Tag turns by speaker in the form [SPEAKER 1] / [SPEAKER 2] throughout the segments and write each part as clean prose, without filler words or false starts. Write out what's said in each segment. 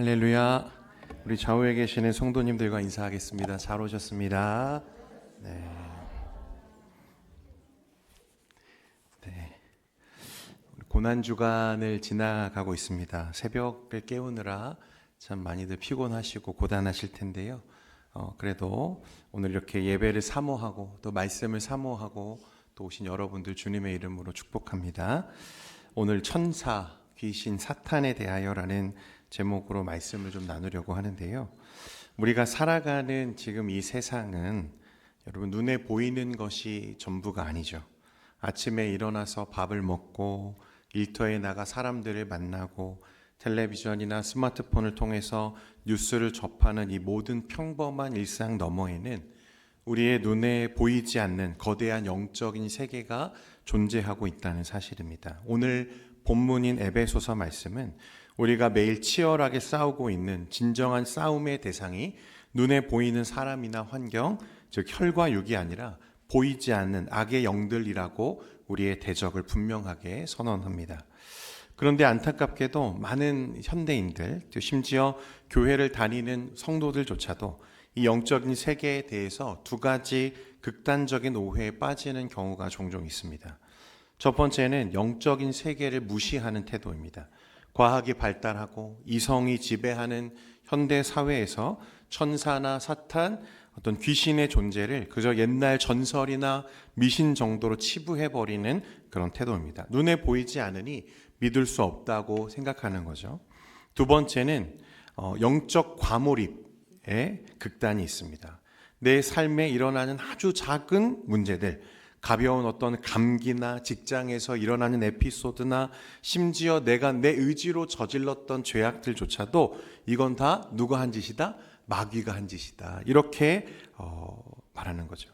[SPEAKER 1] 할렐루야. 우리 좌우에 계시는 성도님들과 인사하겠습니다. 잘 오셨습니다. 네. 고난 주간을 지나가고 있습니다. 새벽을 깨우느라 참 많이들 피곤하시고 고단하실 텐데요. 그래도 오늘 이렇게 예배를 사모하고 또 말씀을 사모하고 또 오신 여러분들 주님의 이름으로 축복합니다. 오늘 천사, 귀신, 사탄에 대하여라는 제목으로 말씀을 좀 나누려고 하는데요. 우리가 살아가는 지금 이 세상은 여러분 눈에 보이는 것이 전부가 아니죠. 아침에 일어나서 밥을 먹고 일터에 나가 사람들을 만나고 텔레비전이나 스마트폰을 통해서 뉴스를 접하는 이 모든 평범한 일상 너머에는 우리의 눈에 보이지 않는 거대한 영적인 세계가 존재하고 있다는 사실입니다. 오늘 본문인 에베소서 말씀은 우리가 매일 치열하게 싸우고 있는 진정한 싸움의 대상이 눈에 보이는 사람이나 환경, 즉 혈과 육이 아니라 보이지 않는 악의 영들이라고 우리의 대적을 분명하게 선언합니다. 그런데 안타깝게도 많은 현대인들, 심지어 교회를 다니는 성도들조차도 이 영적인 세계에 대해서 두 가지 극단적인 오해에 빠지는 경우가 종종 있습니다. 첫 번째는 영적인 세계를 무시하는 태도입니다. 과학이 발달하고 이성이 지배하는 현대 사회에서 천사나 사탄, 어떤 귀신의 존재를 그저 옛날 전설이나 미신 정도로 치부해버리는 그런 태도입니다. 눈에 보이지 않으니 믿을 수 없다고 생각하는 거죠. 두 번째는 영적 과몰입의 극단이 있습니다. 내 삶에 일어나는 아주 작은 문제들, 가벼운 어떤 감기나 직장에서 일어나는 에피소드나 심지어 내가 내 의지로 저질렀던 죄악들조차도 이건 다 누가 한 짓이다? 마귀가 한 짓이다. 이렇게 말하는 거죠.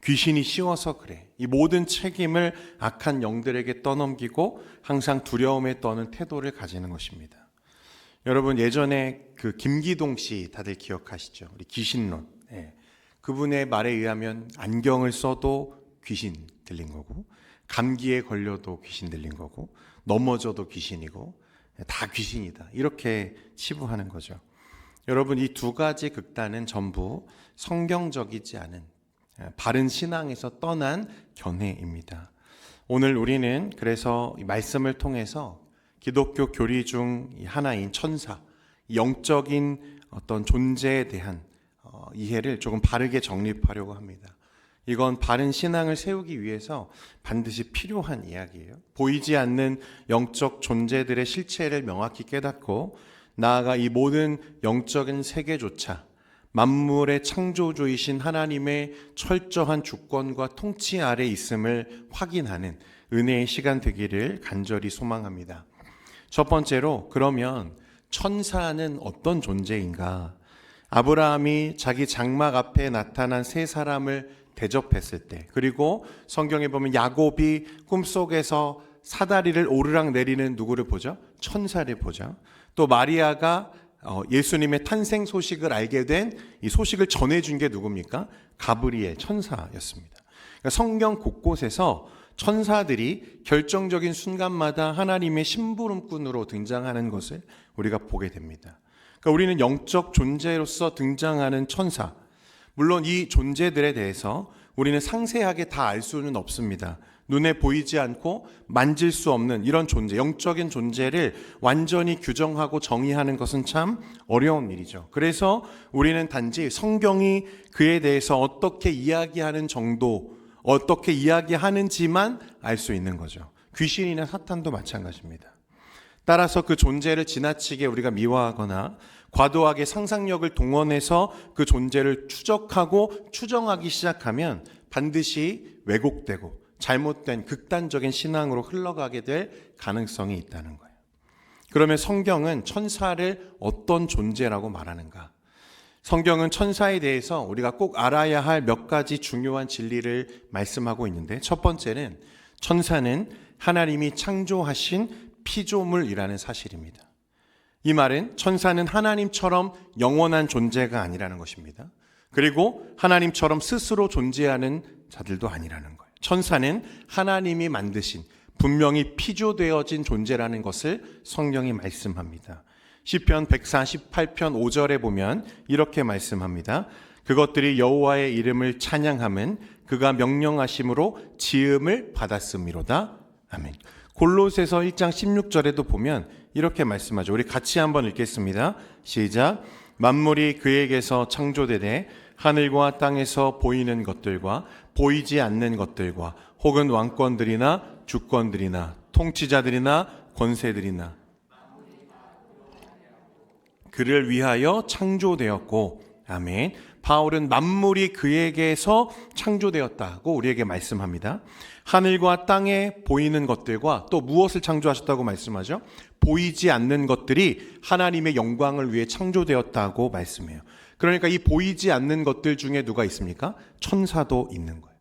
[SPEAKER 1] 귀신이 씌워서 그래. 이 모든 책임을 악한 영들에게 떠넘기고 항상 두려움에 떠는 태도를 가지는 것입니다. 여러분 예전에 그 김기동 씨 다들 기억하시죠? 우리 귀신론. 그분의 말에 의하면 안경을 써도 귀신 들린 거고 감기에 걸려도 귀신 들린 거고 넘어져도 귀신이고 다 귀신이다. 이렇게 치부하는 거죠. 여러분 이 두 가지 극단은 전부 성경적이지 않은 바른 신앙에서 떠난 견해입니다. 오늘 우리는 그래서 이 말씀을 통해서 기독교 교리 중 하나인 천사, 영적인 어떤 존재에 대한 이해를 조금 바르게 정립하려고 합니다. 이건 바른 신앙을 세우기 위해서 반드시 필요한 이야기예요. 보이지 않는 영적 존재들의 실체를 명확히 깨닫고 나아가 이 모든 영적인 세계조차 만물의 창조주이신 하나님의 철저한 주권과 통치 아래 있음을 확인하는 은혜의 시간 되기를 간절히 소망합니다. 첫 번째로 그러면 천사는 어떤 존재인가? 아브라함이 자기 장막 앞에 나타난 세 사람을 대접했을 때, 그리고 성경에 보면 야곱이 꿈속에서 사다리를 오르락 내리는 누구를 보죠? 천사를 보죠. 또 마리아가 예수님의 탄생 소식을 알게 된 이 소식을 전해준 게 누굽니까? 가브리엘 천사였습니다. 그러니까 성경 곳곳에서 천사들이 결정적인 순간마다 하나님의 심부름꾼으로 등장하는 것을 우리가 보게 됩니다. 그러니까 우리는 영적 존재로서 등장하는 천사, 물론 이 존재들에 대해서 우리는 상세하게 다 알 수는 없습니다. 눈에 보이지 않고 만질 수 없는 이런 존재, 영적인 존재를 완전히 규정하고 정의하는 것은 참 어려운 일이죠. 그래서 우리는 단지 성경이 그에 대해서 어떻게 이야기하는 정도, 어떻게 이야기하는지만 알 수 있는 거죠. 귀신이나 사탄도 마찬가지입니다. 따라서 그 존재를 지나치게 우리가 미화하거나 과도하게 상상력을 동원해서 그 존재를 추적하고 추정하기 시작하면 반드시 왜곡되고 잘못된 극단적인 신앙으로 흘러가게 될 가능성이 있다는 거예요. 그러면 성경은 천사를 어떤 존재라고 말하는가? 성경은 천사에 대해서 우리가 꼭 알아야 할 몇 가지 중요한 진리를 말씀하고 있는데, 첫 번째는 천사는 하나님이 창조하신 피조물이라는 사실입니다. 이 말은 천사는 하나님처럼 영원한 존재가 아니라는 것입니다. 그리고 하나님처럼 스스로 존재하는 자들도 아니라는 거예요. 천사는 하나님이 만드신 분명히 피조되어진 존재라는 것을 성경이 말씀합니다. 시편 148편 5절에 보면 이렇게 말씀합니다. 그것들이 여호와의 이름을 찬양함은 그가 명령하심으로 지음을 받았음이로다. 아멘. 골로새서 1장 16절에도 보면 이렇게 말씀하죠. 우리 같이 한번 읽겠습니다. 시작. 만물이 그에게서 창조되되 하늘과 땅에서 보이는 것들과 보이지 않는 것들과 혹은 왕권들이나 주권들이나 통치자들이나 권세들이나 그를 위하여 창조되었고. 아멘. 바울은 만물이 그에게서 창조되었다고 우리에게 말씀합니다. 하늘과 땅에 보이는 것들과 또 무엇을 창조하셨다고 말씀하죠? 보이지 않는 것들이 하나님의 영광을 위해 창조되었다고 말씀해요. 그러니까 이 보이지 않는 것들 중에 누가 있습니까? 천사도 있는 거예요.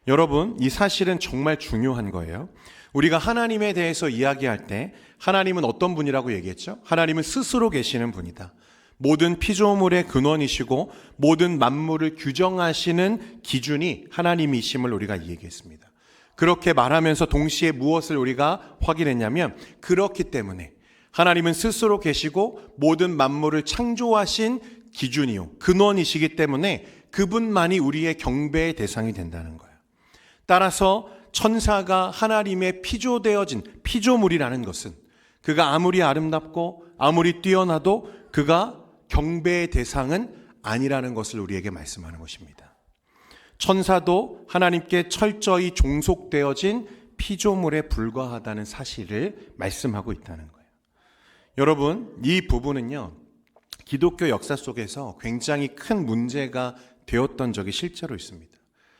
[SPEAKER 1] 여러분, 이 사실은 정말 중요한 거예요. 우리가 하나님에 대해서 이야기할 때 하나님은 어떤 분이라고 얘기했죠? 하나님은 스스로 계시는 분이다. 모든 피조물의 근원이시고 모든 만물을 규정하시는 기준이 하나님이심을 우리가 얘기했습니다. 그렇게 말하면서 동시에 무엇을 우리가 확인했냐면, 그렇기 때문에 하나님은 스스로 계시고 모든 만물을 창조하신 기준이요, 근원이시기 때문에 그분만이 우리의 경배의 대상이 된다는 거예요. 따라서 천사가 하나님의 피조되어진 피조물이라는 것은 그가 아무리 아름답고 아무리 뛰어나도 그가 경배의 대상은 아니라는 것을 우리에게 말씀하는 것입니다. 천사도 하나님께 철저히 종속되어진 피조물에 불과하다는 사실을 말씀하고 있다는 거예요. 여러분, 이 부분은요, 기독교 역사 속에서 굉장히 큰 문제가 되었던 적이 실제로 있습니다.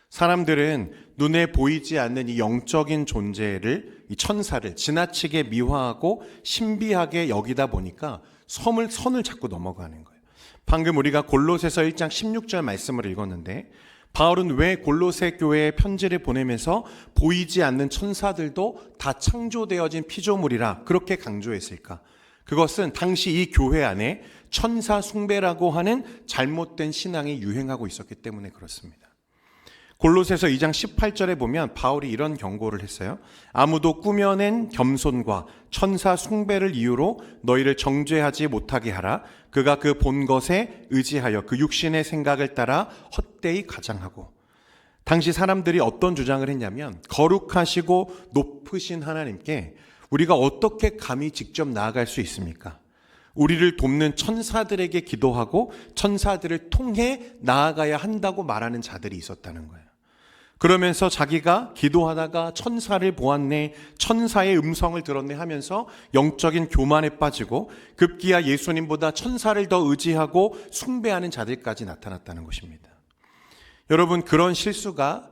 [SPEAKER 1] 사람들은 눈에 보이지 않는 이 영적인 존재를, 이 천사를 지나치게 미화하고 신비하게 여기다 보니까 선을 자꾸 넘어가는 거예요. 방금 우리가 골로새서 1장 16절 말씀을 읽었는데, 바울은 왜 골로새 교회에 편지를 보내면서 보이지 않는 천사들도 다 창조되어진 피조물이라 그렇게 강조했을까? 그것은 당시 이 교회 안에 천사 숭배라고 하는 잘못된 신앙이 유행하고 있었기 때문에 그렇습니다. 골로새서 2장 18절에 보면 바울이 이런 경고를 했어요. 아무도 꾸며낸 겸손과 천사 숭배를 이유로 너희를 정죄하지 못하게 하라. 그가 그 본 것에 의지하여 그 육신의 생각을 따라 헛되이 가장하고. 당시 사람들이 어떤 주장을 했냐면, 거룩하시고 높으신 하나님께 우리가 어떻게 감히 직접 나아갈 수 있습니까? 우리를 돕는 천사들에게 기도하고 천사들을 통해 나아가야 한다고 말하는 자들이 있었다는 거예요. 그러면서 자기가 기도하다가 천사를 보았네, 천사의 음성을 들었네 하면서 영적인 교만에 빠지고 급기야 예수님보다 천사를 더 의지하고 숭배하는 자들까지 나타났다는 것입니다. 여러분, 그런 실수가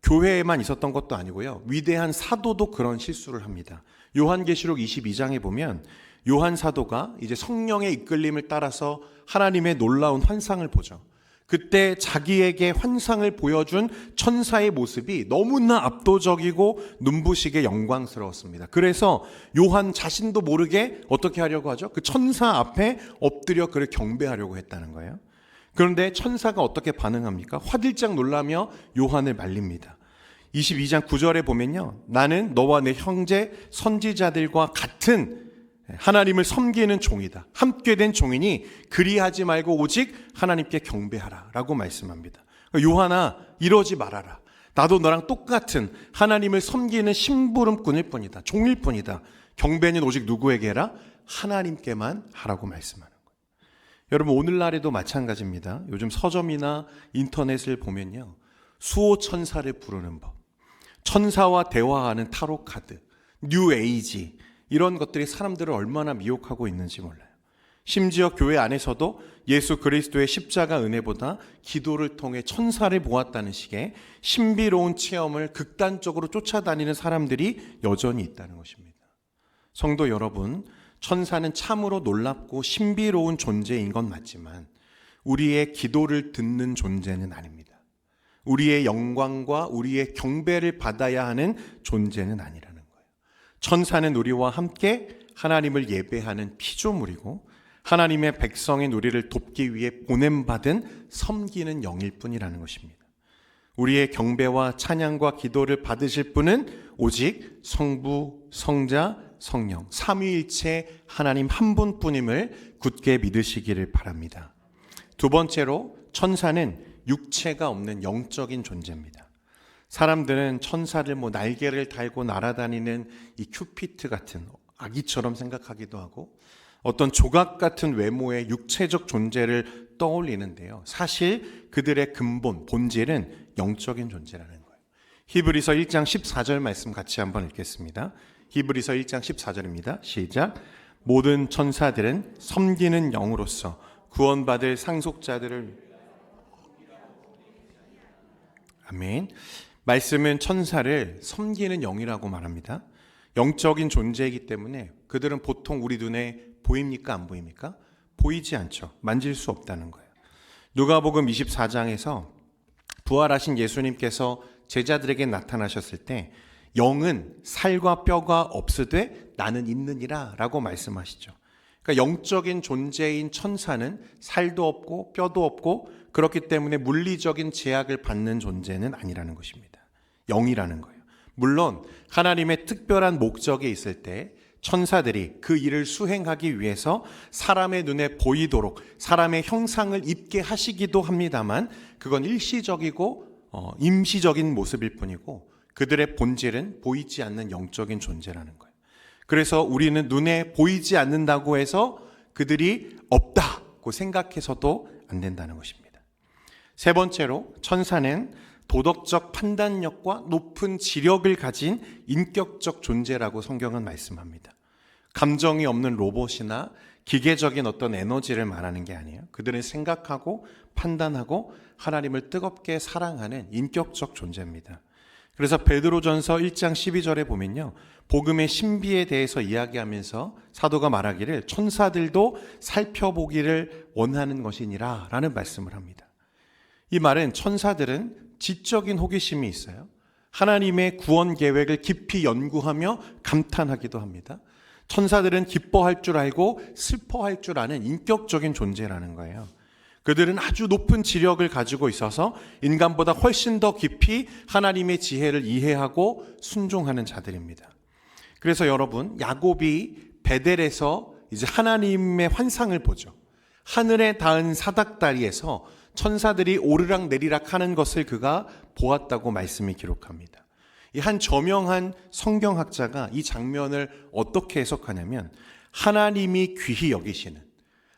[SPEAKER 1] 교회에만 있었던 것도 아니고요, 위대한 사도도 그런 실수를 합니다. 요한계시록 22장에 보면 요한 사도가 이제 성령의 이끌림을 따라서 하나님의 놀라운 환상을 보죠. 그때 자기에게 환상을 보여준 천사의 모습이 너무나 압도적이고 눈부시게 영광스러웠습니다. 그래서 요한 자신도 모르게 어떻게 하려고 하죠? 그 천사 앞에 엎드려 그를 경배하려고 했다는 거예요. 그런데 천사가 어떻게 반응합니까? 화들짝 놀라며 요한을 말립니다. 22장 9절에 보면요, 나는 너와 내 형제 선지자들과 같은 하나님을 섬기는 종이다. 함께 된 종이니 그리하지 말고 오직 하나님께 경배하라 라고 말씀합니다. 요한아, 이러지 말아라. 나도 너랑 똑같은 하나님을 섬기는 심부름꾼일 뿐이다. 종일 뿐이다. 경배는 오직 누구에게 해라? 하나님께만 하라고 말씀하는 거예요. 여러분, 오늘날에도 마찬가지입니다. 요즘 서점이나 인터넷을 보면요, 수호 천사를 부르는 법, 천사와 대화하는 타로 카드, 뉴 에이지, 이런 것들이 사람들을 얼마나 미혹하고 있는지 몰라요. 심지어 교회 안에서도 예수 그리스도의 십자가 은혜보다 기도를 통해 천사를 보았다는 식의 신비로운 체험을 극단적으로 쫓아다니는 사람들이 여전히 있다는 것입니다. 성도 여러분, 천사는 참으로 놀랍고 신비로운 존재인 건 맞지만 우리의 기도를 듣는 존재는 아닙니다. 우리의 영광과 우리의 경배를 받아야 하는 존재는 아니라는 거예요. 천사는 우리와 함께 하나님을 예배하는 피조물이고 하나님의 백성인 우리를 돕기 위해 보냄받은 섬기는 영일 뿐이라는 것입니다. 우리의 경배와 찬양과 기도를 받으실 분은 오직 성부, 성자, 성령, 삼위일체 하나님 한 분뿐임을 굳게 믿으시기를 바랍니다. 두 번째로 천사는 육체가 없는 영적인 존재입니다. 사람들은 천사를 날개를 달고 날아다니는 이 큐피트 같은 아기처럼 생각하기도 하고 어떤 조각 같은 외모의 육체적 존재를 떠올리는데요. 사실 그들의 근본, 본질은 영적인 존재라는 거예요. 히브리서 1장 14절 말씀 같이 한번 읽겠습니다. 히브리서 1장 14절입니다. 시작. 모든 천사들은 섬기는 영으로서 구원받을 상속자들을 아멘. 말씀은 천사를 섬기는 영이라고 말합니다. 영적인 존재이기 때문에 그들은 보통 우리 눈에 보입니까? 안 보입니까? 보이지 않죠. 만질 수 없다는 거예요. 누가복음 24장에서 부활하신 예수님께서 제자들에게 나타나셨을 때 영은 살과 뼈가 없으되 나는 있느니라 라고 말씀하시죠. 그러니까 영적인 존재인 천사는 살도 없고 뼈도 없고 그렇기 때문에 물리적인 제약을 받는 존재는 아니라는 것입니다. 영이라는 거예요. 물론 하나님의 특별한 목적이 있을 때 천사들이 그 일을 수행하기 위해서 사람의 눈에 보이도록 사람의 형상을 입게 하시기도 합니다만 그건 일시적이고 임시적인 모습일 뿐이고 그들의 본질은 보이지 않는 영적인 존재라는 거예요. 그래서 우리는 눈에 보이지 않는다고 해서 그들이 없다고 생각해서도 안 된다는 것입니다. 세 번째로 천사는 도덕적 판단력과 높은 지력을 가진 인격적 존재라고 성경은 말씀합니다. 감정이 없는 로봇이나 기계적인 어떤 에너지를 말하는 게 아니에요. 그들은 생각하고 판단하고 하나님을 뜨겁게 사랑하는 인격적 존재입니다. 그래서 베드로전서 1장 12절에 보면요. 복음의 신비에 대해서 이야기하면서 사도가 말하기를 천사들도 살펴보기를 원하는 것이니라 라는 말씀을 합니다. 이 말은 천사들은 지적인 호기심이 있어요. 하나님의 구원 계획을 깊이 연구하며 감탄하기도 합니다. 천사들은 기뻐할 줄 알고 슬퍼할 줄 아는 인격적인 존재라는 거예요. 그들은 아주 높은 지력을 가지고 있어서 인간보다 훨씬 더 깊이 하나님의 지혜를 이해하고 순종하는 자들입니다. 그래서 여러분, 야곱이 베델에서 이제 하나님의 환상을 보죠. 하늘에 닿은 사닥다리에서 천사들이 오르락 내리락 하는 것을 그가 보았다고 말씀이 기록합니다. 이 한 저명한 성경학자가 이 장면을 어떻게 해석하냐면 하나님이 귀히 여기시는,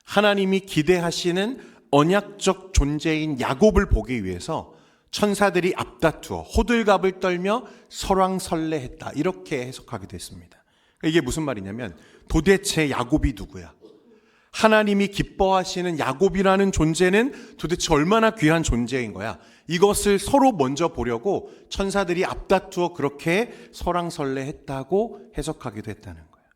[SPEAKER 1] 하나님이 기대하시는 언약적 존재인 야곱을 보기 위해서 천사들이 앞다투어 호들갑을 떨며 설왕설래했다, 이렇게 해석하기도 했습니다. 이게 무슨 말이냐면 도대체 야곱이 누구야? 하나님이 기뻐하시는 야곱이라는 존재는 도대체 얼마나 귀한 존재인 거야? 이것을 서로 먼저 보려고 천사들이 앞다투어 그렇게 설왕설래했다고 해석하기도 했다는 거예요.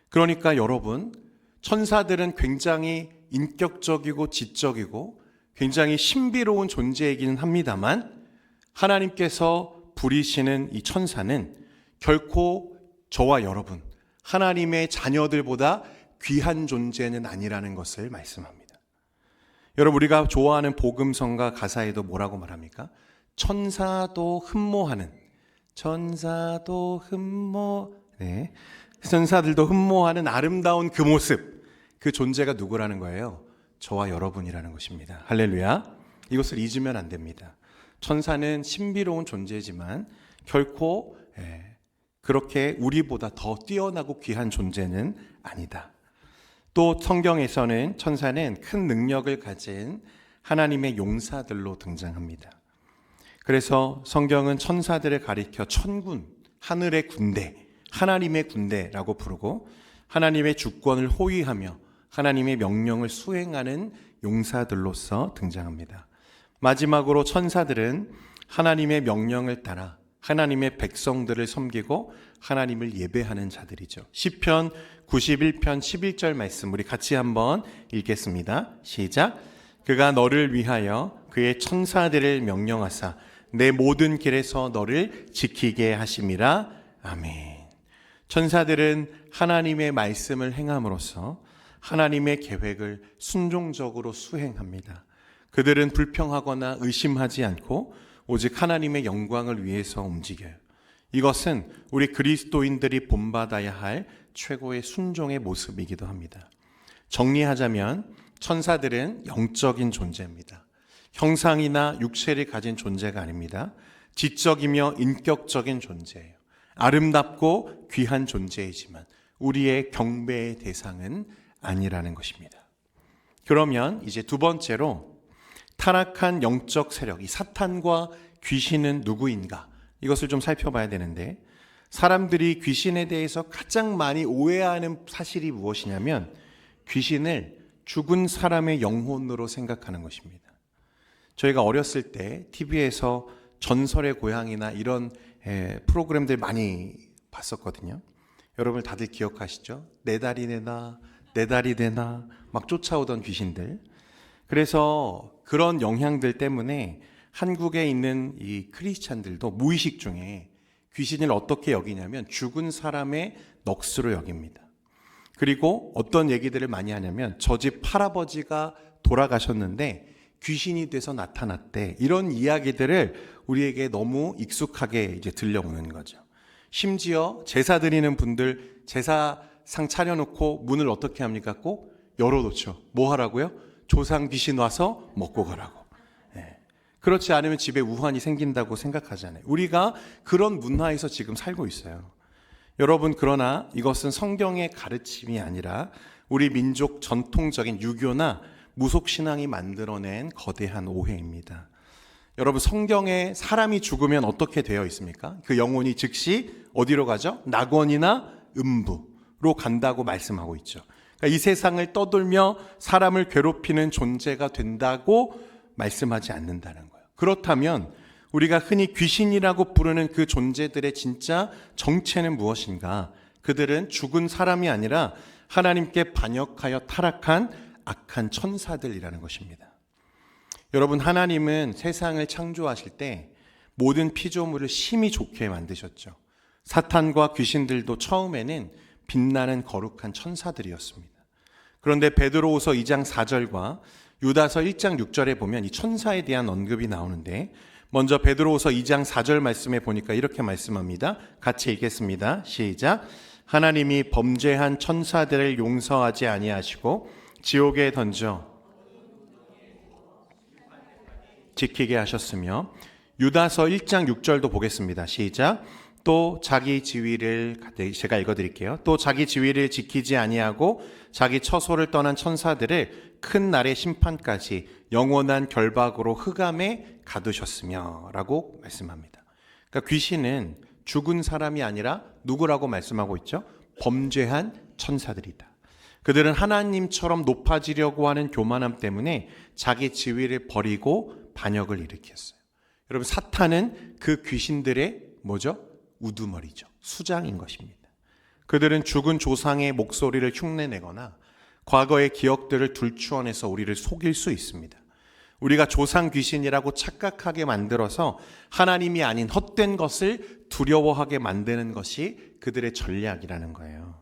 [SPEAKER 1] 그러니까 여러분, 천사들은 굉장히 인격적이고 지적이고 굉장히 신비로운 존재이기는 합니다만 하나님께서 부리시는 이 천사는 결코 저와 여러분, 하나님의 자녀들보다 귀한 존재는 아니라는 것을 말씀합니다. 여러분, 우리가 좋아하는 복음성가 가사에도 뭐라고 말합니까? 천사도 흠모하는, 천사들도 흠모하는 아름다운 그 모습, 그 존재가 누구라는 거예요? 저와 여러분이라는 것입니다. 할렐루야. 이것을 잊으면 안 됩니다. 천사는 신비로운 존재지만 결코 그렇게 우리보다 더 뛰어나고 귀한 존재는 아니다. 또 성경에서는 천사는 큰 능력을 가진 하나님의 용사들로 등장합니다. 그래서 성경은 천사들을 가리켜 천군, 하늘의 군대, 하나님의 군대라고 부르고 하나님의 주권을 호위하며 하나님의 명령을 수행하는 용사들로서 등장합니다. 마지막으로 천사들은 하나님의 명령을 따라 하나님의 백성들을 섬기고 하나님을 예배하는 자들이죠. 시편 91편 11절 말씀 우리 같이 한번 읽겠습니다. 시작. 그가 너를 위하여 그의 천사들을 명령하사 내 모든 길에서 너를 지키게 하심이라. 아멘. 천사들은 하나님의 말씀을 행함으로써 하나님의 계획을 순종적으로 수행합니다. 그들은 불평하거나 의심하지 않고 오직 하나님의 영광을 위해서 움직여요. 이것은 우리 그리스도인들이 본받아야 할 최고의 순종의 모습이기도 합니다. 정리하자면 천사들은 영적인 존재입니다. 형상이나 육체를 가진 존재가 아닙니다. 지적이며 인격적인 존재예요. 아름답고 귀한 존재이지만 우리의 경배의 대상은 아니라는 것입니다. 그러면 이제 두 번째로 타락한 영적 세력, 이 사탄과 귀신은 누구인가? 이것을 좀 살펴봐야 되는데, 사람들이 귀신에 대해서 가장 많이 오해하는 사실이 무엇이냐면 귀신을 죽은 사람의 영혼으로 생각하는 것입니다. 저희가 어렸을 때 TV에서 전설의 고향이나 이런 프로그램들 많이 봤었거든요. 여러분 다들 기억하시죠? 내 다리 내놔, 내 다리 내놔 막 쫓아오던 귀신들. 그래서 그런 영향들 때문에 한국에 있는 이 크리스찬들도 무의식 중에 귀신을 어떻게 여기냐면 죽은 사람의 넋으로 여깁니다. 그리고 어떤 얘기들을 많이 하냐면 저 집 할아버지가 돌아가셨는데 귀신이 돼서 나타났대. 이런 이야기들을 우리에게 너무 익숙하게 이제 들려오는 거죠. 심지어 제사 드리는 분들 제사상 차려놓고 문을 어떻게 합니까? 꼭 열어놓죠. 뭐 하라고요? 조상 귀신 와서 먹고 가라고. 그렇지 않으면 집에 우환이 생긴다고 생각하잖아요. 우리가 그런 문화에서 지금 살고 있어요. 여러분, 그러나 이것은 성경의 가르침이 아니라 우리 민족 전통적인 유교나 무속신앙이 만들어낸 거대한 오해입니다. 여러분, 성경에 사람이 죽으면 어떻게 되어 있습니까? 그 영혼이 즉시 어디로 가죠? 낙원이나 음부로 간다고 말씀하고 있죠. 그러니까 이 세상을 떠돌며 사람을 괴롭히는 존재가 된다고 말씀하지 않는다는 거예요. 그렇다면 우리가 흔히 귀신이라고 부르는 그 존재들의 진짜 정체는 무엇인가? 그들은 죽은 사람이 아니라 하나님께 반역하여 타락한 악한 천사들이라는 것입니다. 여러분, 하나님은 세상을 창조하실 때 모든 피조물을 심히 좋게 만드셨죠. 사탄과 귀신들도 처음에는 빛나는 거룩한 천사들이었습니다. 그런데 베드로후서 2장 4절과 유다서 1장 6절에 보면 이 천사에 대한 언급이 나오는데, 먼저 베드로후서 2장 4절 말씀에 보니까 이렇게 말씀합니다. 같이 읽겠습니다. 시작. 하나님이 범죄한 천사들을 용서하지 아니하시고 지옥에 던져 지키게 하셨으며, 유다서 1장 6절도 보겠습니다. 시작. 또 자기 지위를, 제가 읽어드릴게요. 또 자기 지위를 지키지 아니하고 자기 처소를 떠난 천사들을 큰 날의 심판까지 영원한 결박으로 흑암에 가두셨으며 라고 말씀합니다. 그러니까 귀신은 죽은 사람이 아니라 누구라고 말씀하고 있죠? 범죄한 천사들이다. 그들은 하나님처럼 높아지려고 하는 교만함 때문에 자기 지위를 버리고 반역을 일으켰어요. 여러분, 사탄은 그 귀신들의 뭐죠? 우두머리죠. 수장인 것입니다. 그들은 죽은 조상의 목소리를 흉내내거나 과거의 기억들을 들추어내서 우리를 속일 수 있습니다. 우리가 조상 귀신이라고 착각하게 만들어서 하나님이 아닌 헛된 것을 두려워하게 만드는 것이 그들의 전략이라는 거예요.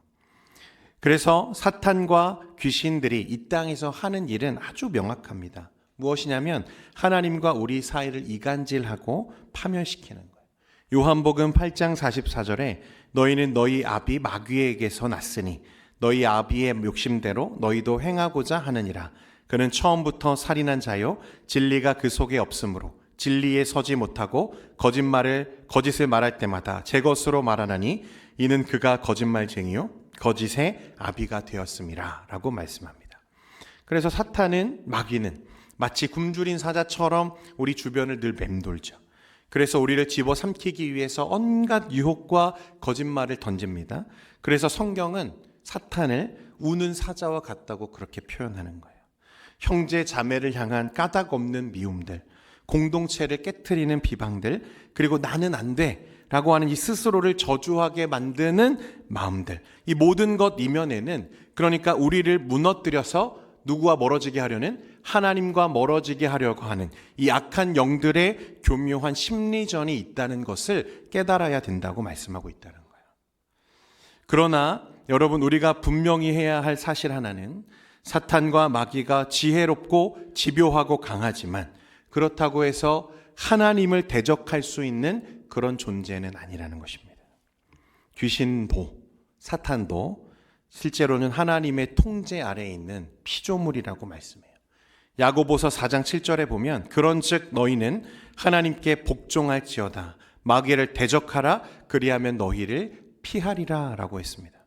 [SPEAKER 1] 그래서 사탄과 귀신들이 이 땅에서 하는 일은 아주 명확합니다. 무엇이냐면 하나님과 우리 사이를 이간질하고 파멸시키는 거예요. 요한복음 8장 44절에 너희는 너희 아비 마귀에게서 났으니 너희 아비의 욕심대로 너희도 행하고자 하느니라. 그는 처음부터 살인한 자요 진리가 그 속에 없으므로 진리에 서지 못하고 거짓을 말할 때마다 제 것으로 말하나니 이는 그가 거짓말쟁이요 거짓의 아비가 되었음이라 라고 말씀합니다. 그래서 사탄은, 마귀는 마치 굶주린 사자처럼 우리 주변을 늘 맴돌죠. 그래서 우리를 집어삼키기 위해서 온갖 유혹과 거짓말을 던집니다. 그래서 성경은 사탄을 우는 사자와 같다고 그렇게 표현하는 거예요. 형제 자매를 향한 까닭 없는 미움들, 공동체를 깨트리는 비방들, 그리고 나는 안 돼 라고 하는 이 스스로를 저주하게 만드는 마음들, 이 모든 것 이면에는, 그러니까 우리를 무너뜨려서 누구와 멀어지게 하려는, 하나님과 멀어지게 하려고 하는 이 악한 영들의 교묘한 심리전이 있다는 것을 깨달아야 된다고 말씀하고 있다는 거예요. 그러나 여러분, 우리가 분명히 해야 할 사실 하나는, 사탄과 마귀가 지혜롭고 집요하고 강하지만 그렇다고 해서 하나님을 대적할 수 있는 그런 존재는 아니라는 것입니다. 귀신도 사탄도 실제로는 하나님의 통제 아래에 있는 피조물이라고 말씀해요. 야고보서 4장 7절에 보면 그런즉 너희는 하나님께 복종할지어다 마귀를 대적하라 그리하면 너희를 피하리라 라고 했습니다.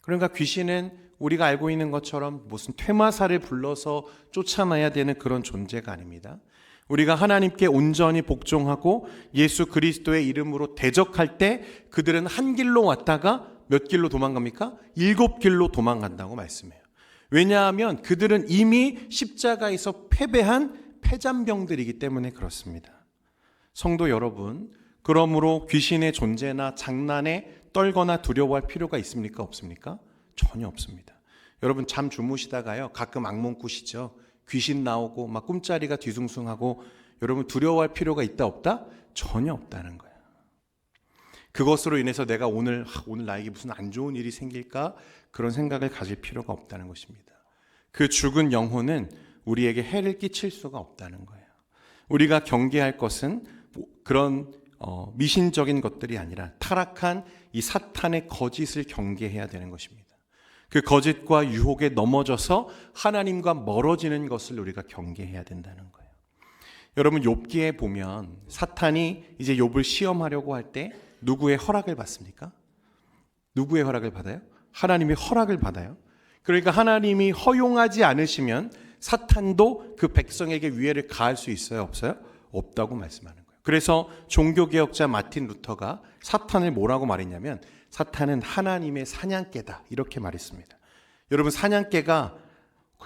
[SPEAKER 1] 그러니까 귀신은 우리가 알고 있는 것처럼 무슨 퇴마사를 불러서 쫓아내야 되는 그런 존재가 아닙니다. 우리가 하나님께 온전히 복종하고 예수 그리스도의 이름으로 대적할 때 그들은 한 길로 왔다가 몇 길로 도망갑니까? 7길로 도망간다고 말씀해요. 왜냐하면 그들은 이미 십자가에서 패배한 패잔병들이기 때문에 그렇습니다. 성도 여러분, 그러므로 귀신의 존재나 장난에 떨거나 두려워할 필요가 있습니까? 없습니까? 전혀 없습니다. 여러분 잠 주무시다가요 가끔 악몽 꾸시죠? 귀신 나오고 막 꿈자리가 뒤숭숭하고 여러분 두려워할 필요가 있다 없다? 전혀 없다는 거예요. 그것으로 인해서 내가 오늘 나에게 무슨 안 좋은 일이 생길까? 그런 생각을 가질 필요가 없다는 것입니다. 그 죽은 영혼은 우리에게 해를 끼칠 수가 없다는 거예요. 우리가 경계할 것은 그런 미신적인 것들이 아니라 타락한 이 사탄의 거짓을 경계해야 되는 것입니다. 그 거짓과 유혹에 넘어져서 하나님과 멀어지는 것을 우리가 경계해야 된다는 거예요. 여러분 욥기에 보면 사탄이 이제 욥을 시험하려고 할 때 누구의 허락을 받습니까? 누구의 허락을 받아요? 하나님의 허락을 받아요. 그러니까 하나님이 허용하지 않으시면 사탄도 그 백성에게 위해를 가할 수 있어요? 없어요? 없다고 말씀하는 거예요. 그래서 종교개혁자 마틴 루터가 사탄을 뭐라고 말했냐면 사탄은 하나님의 사냥개다 이렇게 말했습니다. 여러분 사냥개가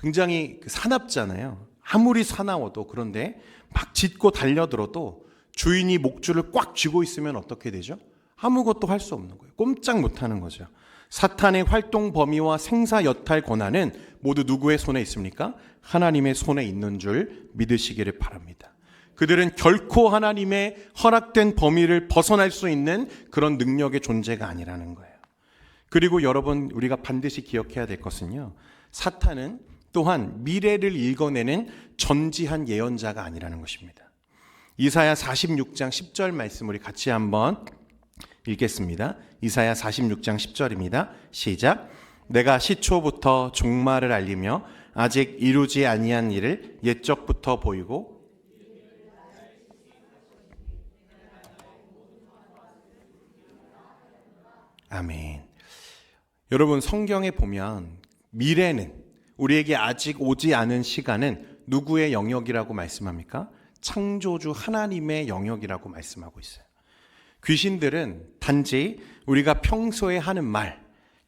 [SPEAKER 1] 굉장히 사납잖아요. 아무리 사나워도 그런데 막 짖고 달려들어도 주인이 목줄을 꽉 쥐고 있으면 어떻게 되죠? 아무것도 할 수 없는 거예요. 꼼짝 못하는 거죠. 사탄의 활동 범위와 생사 여탈 권한은 모두 누구의 손에 있습니까? 하나님의 손에 있는 줄 믿으시기를 바랍니다. 그들은 결코 하나님의 허락된 범위를 벗어날 수 있는 그런 능력의 존재가 아니라는 거예요. 그리고 여러분 우리가 반드시 기억해야 될 것은요. 사탄은 또한 미래를 읽어내는 전지한 예언자가 아니라는 것입니다. 이사야 46장 10절 말씀 우리 같이 한번 읽겠습니다. 이사야 46장 10절입니다. 시작. 내가 시초부터 종말을 알리며 아직 이루지 아니한 일을 옛적부터 보이고 아멘. 여러분 성경에 보면 미래는 우리에게 아직 오지 않은 시간은 누구의 영역이라고 말씀합니까? 창조주 하나님의 영역이라고 말씀하고 있어요. 귀신들은 단지 우리가 평소에 하는 말,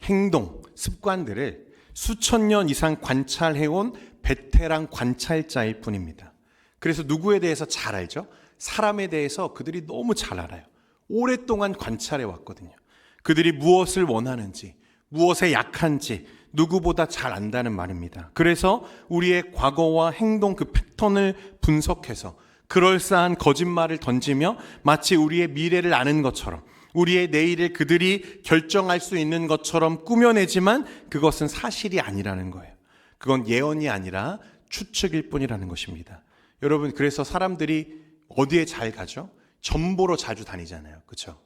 [SPEAKER 1] 행동, 습관들을 수천 년 이상 관찰해온 베테랑 관찰자일 뿐입니다. 그래서 누구에 대해서 잘 알죠? 사람에 대해서 그들이 너무 잘 알아요. 오랫동안 관찰해 왔거든요. 그들이 무엇을 원하는지, 무엇에 약한지 누구보다 잘 안다는 말입니다. 그래서 우리의 과거와 행동 그 패턴을 분석해서 그럴싸한 거짓말을 던지며 마치 우리의 미래를 아는 것처럼 우리의 내일을 그들이 결정할 수 있는 것처럼 꾸며내지만 그것은 사실이 아니라는 거예요. 그건 예언이 아니라 추측일 뿐이라는 것입니다. 여러분 그래서 사람들이 어디에 잘 가죠? 전보로 자주 다니잖아요. 그렇죠?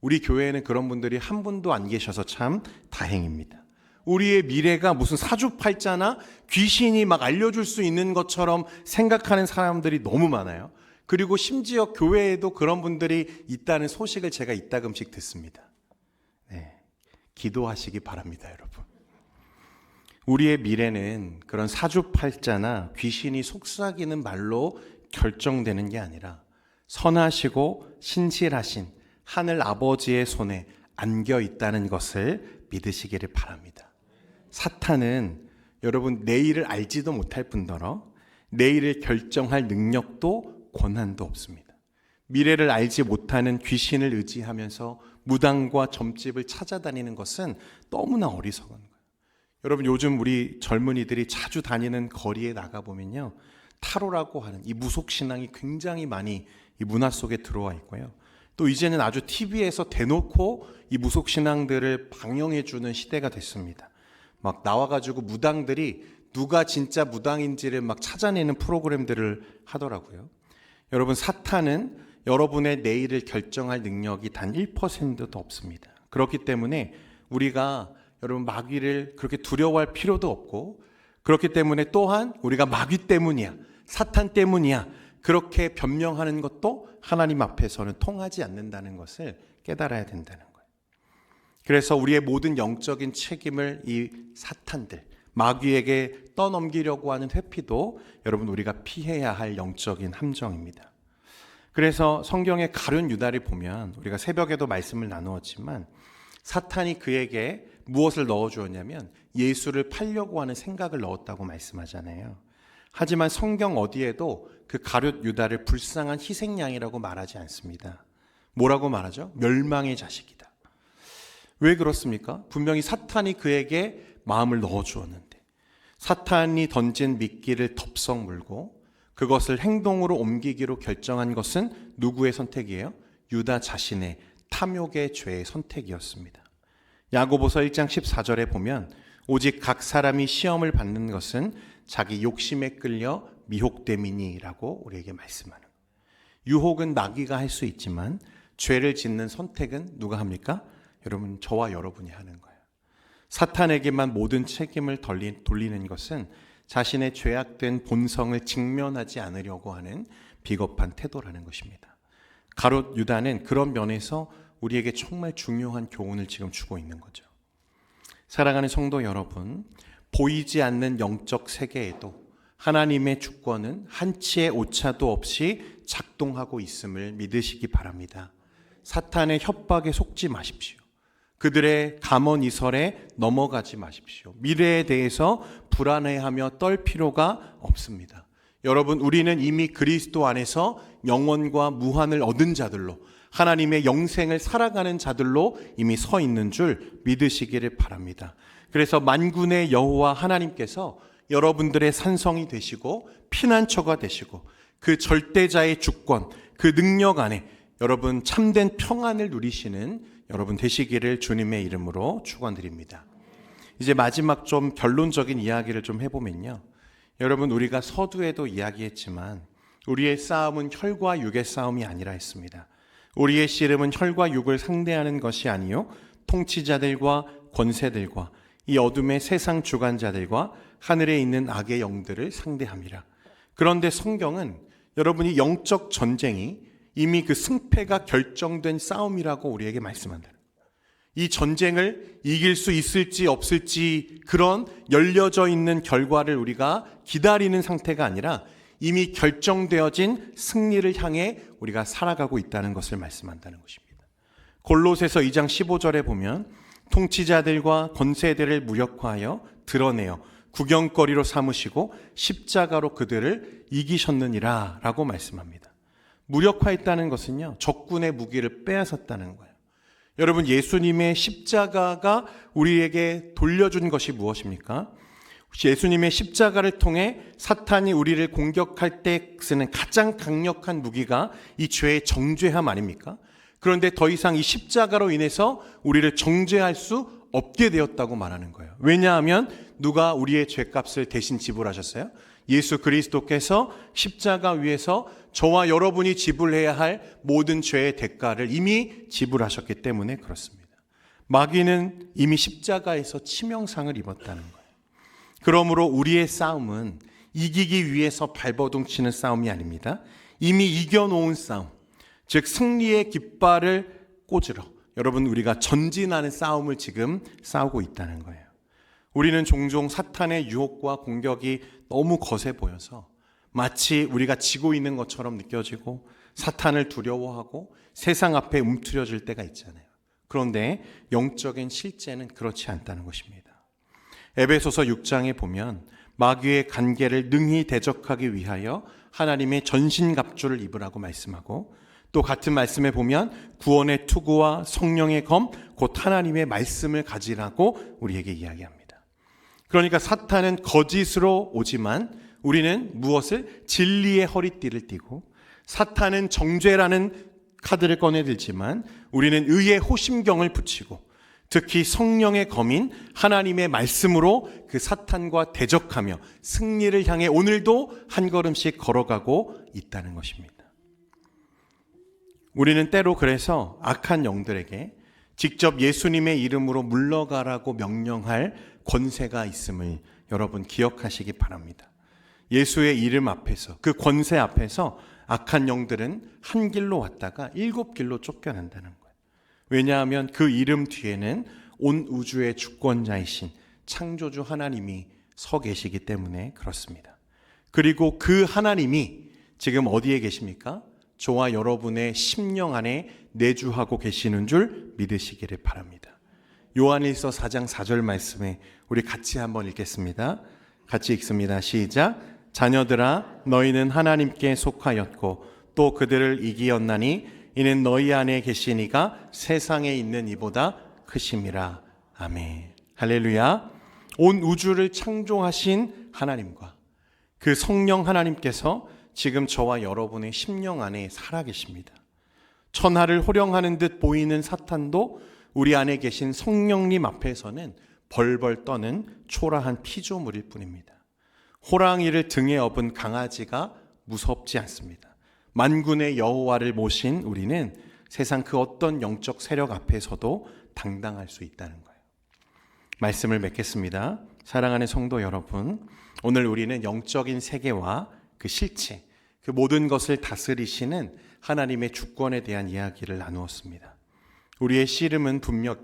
[SPEAKER 1] 우리 교회에는 그런 분들이 한 분도 안 계셔서 참 다행입니다. 우리의 미래가 무슨 사주팔자나 귀신이 막 알려줄 수 있는 것처럼 생각하는 사람들이 너무 많아요. 그리고 심지어 교회에도 그런 분들이 있다는 소식을 제가 이따금씩 듣습니다. 네, 기도하시기 바랍니다, 여러분. 우리의 미래는 그런 사주팔자나 귀신이 속삭이는 말로 결정되는 게 아니라 선하시고 신실하신 하늘 아버지의 손에 안겨 있다는 것을 믿으시기를 바랍니다. 사탄은 여러분 내일을 알지도 못할 뿐더러 내일을 결정할 능력도 권한도 없습니다. 미래를 알지 못하는 귀신을 의지하면서 무당과 점집을 찾아다니는 것은 너무나 어리석은 거예요. 여러분 요즘 우리 젊은이들이 자주 다니는 거리에 나가보면요. 타로라고 하는 이 무속신앙이 굉장히 많이 이 문화 속에 들어와 있고요. 또 이제는 아주 TV에서 대놓고 이 무속신앙들을 방영해주는 시대가 됐습니다. 막 나와가지고 무당들이 누가 진짜 무당인지를 막 찾아내는 프로그램들을 하더라고요. 여러분 사탄은 여러분의 내일을 결정할 능력이 단 1%도 없습니다. 그렇기 때문에 우리가 여러분 마귀를 그렇게 두려워할 필요도 없고, 그렇기 때문에 또한 우리가 마귀 때문이야, 사탄 때문이야, 그렇게 변명하는 것도 하나님 앞에서는 통하지 않는다는 것을 깨달아야 된다는 거예요. 그래서 우리의 모든 영적인 책임을 이 사탄들, 마귀에게 떠넘기려고 하는 회피도 여러분 우리가 피해야 할 영적인 함정입니다. 그래서 성경의 가룟 유다를 보면 우리가 새벽에도 말씀을 나누었지만 사탄이 그에게 무엇을 넣어주었냐면 예수를 팔려고 하는 생각을 넣었다고 말씀하잖아요. 하지만 성경 어디에도 그 가룟 유다를 불쌍한 희생양이라고 말하지 않습니다. 뭐라고 말하죠? 멸망의 자식이다. 왜 그렇습니까? 분명히 사탄이 그에게 마음을 넣어주었는데 사탄이 던진 미끼를 덥석 물고 그것을 행동으로 옮기기로 결정한 것은 누구의 선택이에요? 유다 자신의 탐욕의 죄의 선택이었습니다. 야고보서 1장 14절에 보면 오직 각 사람이 시험을 받는 것은 자기 욕심에 끌려 미혹됨이니라고 우리에게 말씀하는 거예요. 유혹은 마귀가 할 수 있지만 죄를 짓는 선택은 누가 합니까? 여러분, 저와 여러분이 하는 거예요. 사탄에게만 모든 책임을 돌리는 것은 자신의 죄악된 본성을 직면하지 않으려고 하는 비겁한 태도라는 것입니다. 가룟 유다는 그런 면에서 우리에게 정말 중요한 교훈을 지금 주고 있는 거죠. 사랑하는 성도 여러분, 보이지 않는 영적 세계에도 하나님의 주권은 한치의 오차도 없이 작동하고 있음을 믿으시기 바랍니다. 사탄의 협박에 속지 마십시오. 그들의 감언이설에 넘어가지 마십시오. 미래에 대해서 불안해하며 떨 필요가 없습니다. 여러분, 우리는 이미 그리스도 안에서 영원과 무한을 얻은 자들로, 하나님의 영생을 살아가는 자들로 이미 서 있는 줄 믿으시기를 바랍니다. 그래서 만군의 여호와 하나님께서 여러분들의 산성이 되시고 피난처가 되시고 그 절대자의 주권, 그 능력 안에 여러분 참된 평안을 누리시는 여러분 되시기를 주님의 이름으로 축원드립니다. 이제 마지막 좀 결론적인 이야기를 좀 해보면요. 여러분, 우리가 서두에도 이야기했지만 우리의 싸움은 혈과 육의 싸움이 아니라 했습니다. 우리의 씨름은 혈과 육을 상대하는 것이 아니요 통치자들과 권세들과 이 어둠의 세상 주관자들과 하늘에 있는 악의 영들을 상대함이라. 그런데 성경은 여러분이 영적 전쟁이 이미 그 승패가 결정된 싸움이라고 우리에게 말씀한다. 이 전쟁을 이길 수 있을지 없을지 그런 열려져 있는 결과를 우리가 기다리는 상태가 아니라 이미 결정되어진 승리를 향해 우리가 살아가고 있다는 것을 말씀한다는 것입니다. 골로새서 2장 15절에 보면 통치자들과 권세들을 무력화하여 드러내어 구경거리로 삼으시고 십자가로 그들을 이기셨느니라 라고 말씀합니다. 무력화했다는 것은요, 적군의 무기를 빼앗았다는 거예요. 여러분, 예수님의 십자가가 우리에게 돌려준 것이 무엇입니까? 예수님의 십자가를 통해 사탄이 우리를 공격할 때 쓰는 가장 강력한 무기가 이 죄의 정죄함 아닙니까? 그런데 더 이상 이 십자가로 인해서 우리를 정죄할 수 없게 되었다고 말하는 거예요. 왜냐하면 누가 우리의 죄값을 대신 지불하셨어요? 예수 그리스도께서 십자가 위에서 저와 여러분이 지불해야 할 모든 죄의 대가를 이미 지불하셨기 때문에 그렇습니다. 마귀는 이미 십자가에서 치명상을 입었다는 거예요. 그러므로 우리의 싸움은 이기기 위해서 발버둥 치는 싸움이 아닙니다. 이미 이겨놓은 싸움, 즉 승리의 깃발을 꽂으러 여러분 우리가 전진하는 싸움을 지금 싸우고 있다는 거예요. 우리는 종종 사탄의 유혹과 공격이 너무 거세 보여서 마치 우리가 지고 있는 것처럼 느껴지고 사탄을 두려워하고 세상 앞에 움츠려질 때가 있잖아요. 그런데 영적인 실제는 그렇지 않다는 것입니다. 에베소서 6장에 보면 마귀의 간계를 능히 대적하기 위하여 하나님의 전신갑주를 입으라고 말씀하고, 또 같은 말씀에 보면 구원의 투구와 성령의 검 곧 하나님의 말씀을 가지라고 우리에게 이야기합니다. 그러니까 사탄은 거짓으로 오지만 우리는 무엇을? 진리의 허리띠를 띠고, 사탄은 정죄라는 카드를 꺼내들지만 우리는 의의 호심경을 붙이고 특히 성령의 검인 하나님의 말씀으로 그 사탄과 대적하며 승리를 향해 오늘도 한 걸음씩 걸어가고 있다는 것입니다. 우리는 때로 그래서 악한 영들에게 직접 예수님의 이름으로 물러가라고 명령할 권세가 있음을 여러분 기억하시기 바랍니다. 예수의 이름 앞에서, 그 권세 앞에서 악한 영들은 한 길로 왔다가 7길로 쫓겨난다는 거예요. 왜냐하면 그 이름 뒤에는 온 우주의 주권자이신 창조주 하나님이 서 계시기 때문에 그렇습니다. 그리고 그 하나님이 지금 어디에 계십니까? 저와 여러분의 심령 안에 내주하고 계시는 줄 믿으시기를 바랍니다. 요한일서 4장 4절 말씀에 우리 같이 한번 읽겠습니다. 같이 읽습니다. 시작. 자녀들아, 너희는 하나님께 속하였고 또 그들을 이기었나니 이는 너희 안에 계신 이가 세상에 있는 이보다 크심이라. 아멘. 할렐루야. 온 우주를 창조하신 하나님과 그 성령 하나님께서 지금 저와 여러분의 심령 안에 살아계십니다. 천하를 호령하는 듯 보이는 사탄도 우리 안에 계신 성령님 앞에서는 벌벌 떠는 초라한 피조물일 뿐입니다. 호랑이를 등에 업은 강아지가 무섭지 않습니다. 만군의 여호와를 모신 우리는 세상 그 어떤 영적 세력 앞에서도 당당할 수 있다는 거예요. 말씀을 맺겠습니다. 사랑하는 성도 여러분, 오늘 우리는 영적인 세계와 그 실체, 그 모든 것을 다스리시는 하나님의 주권에 대한 이야기를 나누었습니다. 우리의 씨름은 분명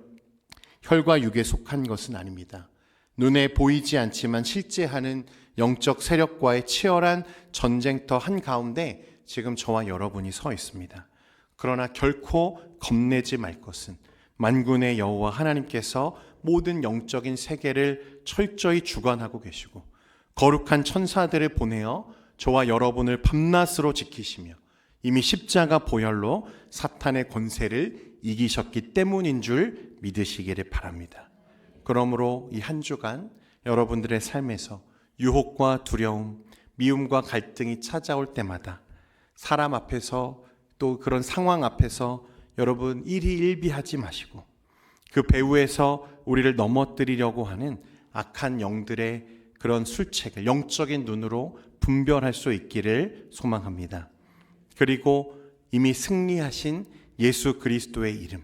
[SPEAKER 1] 혈과 육에 속한 것은 아닙니다. 눈에 보이지 않지만 실제 하는 영적 세력과의 치열한 전쟁터 한가운데 지금 저와 여러분이 서 있습니다. 그러나 결코 겁내지 말 것은 만군의 여호와 하나님께서 모든 영적인 세계를 철저히 주관하고 계시고 거룩한 천사들을 보내어 저와 여러분을 밤낮으로 지키시며 이미 십자가 보혈로 사탄의 권세를 이기셨기 때문인 줄 믿으시기를 바랍니다. 그러므로 이 한 주간 여러분들의 삶에서 유혹과 두려움, 미움과 갈등이 찾아올 때마다 사람 앞에서 또 그런 상황 앞에서 여러분 일희일비하지 마시고 그 배후에서 우리를 넘어뜨리려고 하는 악한 영들의 그런 술책을 영적인 눈으로 분별할 수 있기를 소망합니다. 그리고 이미 승리하신 예수 그리스도의 이름,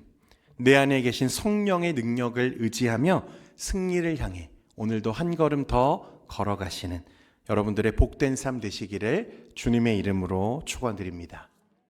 [SPEAKER 1] 내 안에 계신 성령의 능력을 의지하며 승리를 향해 오늘도 한 걸음 더 걸어가시는 여러분들의 복된 삶 되시기를 주님의 이름으로 축원드립니다.